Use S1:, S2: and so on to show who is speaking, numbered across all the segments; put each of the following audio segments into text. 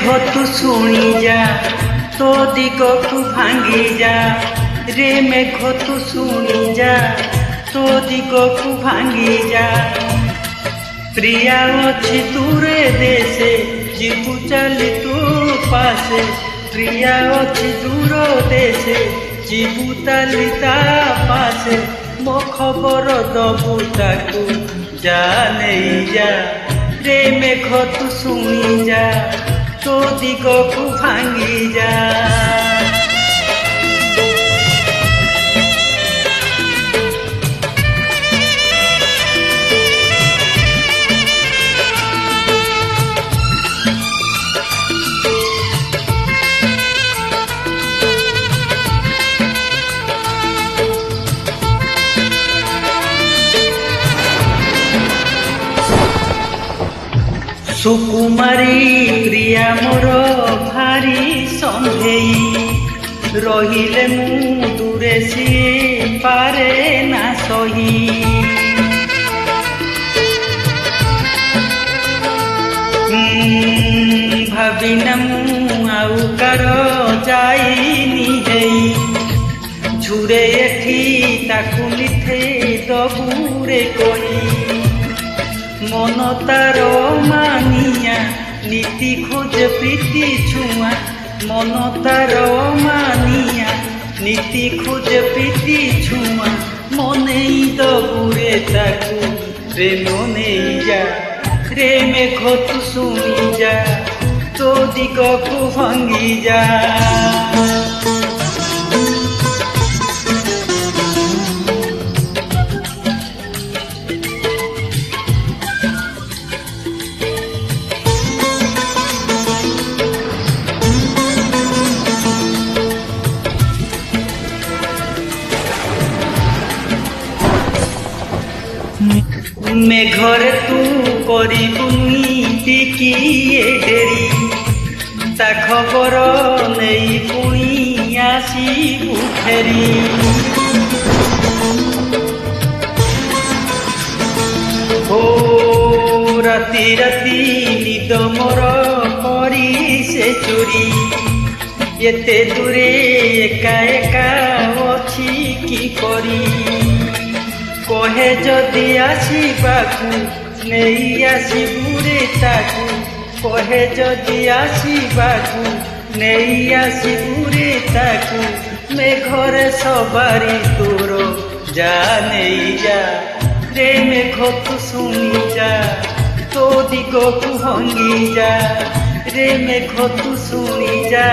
S1: तू शुणी जा तो दिग को भांगी जा रे मेघ तू शुणी जा तो दिग को भांगी जा प्रिया अच्छी दूरे देशे जीवु चली तू पासे प्रिया अच्छी दूर देशे जीवु चली ता पासे मो खबर दबु ताकू जा नहीं जा रे मेघ तू शुणी जा तो दिग को भांगी जा सुकुमारी प्रिया मोर भारी संधेई रहिले मु दूरे सी पारे ना सही भाविना मु आउ कार जाइनी हेई झुरे एठी ताकु लिथे दबुरे कही मन तार मानिया नीति खोज प्रीति छुआ मन तार मानिया नीति खोज प्रीति छुआ मन दबुरे ताकू रे मने जा रे मेघ तू शुणी जा तो दिग को भांगी जा मेघरे तू करिबुनी टिकिए डेरी ता खबर नहीं पुणी आसीबु फेरी हो राति राति निद मोर करी से चोरी एते दूरे एका एका अछि की करी कहे जदि आसबाकू नहीं आसबू रे ताकू कहे जदि आसबाकू नहीं आसबू रे ताकू मेघर सवारी तोर जा नहीं जा रे मेघ तू शुणी जा तो दिग को भांगी जा रे मेघ तू शुणी जा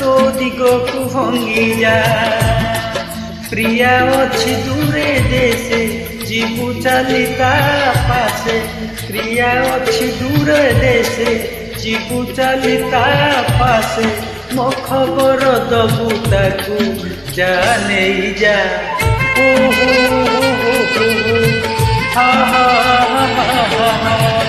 S1: तो दिग को भांगी जा प्रिया अच्छी दूरे देशे जीवु चली ता पासे प्रिया अच्छी दूरे देशे जीवु चली ता पासे मो खबर दबु ताकू जा नहीं जा ओ हो हा हा हा हा हा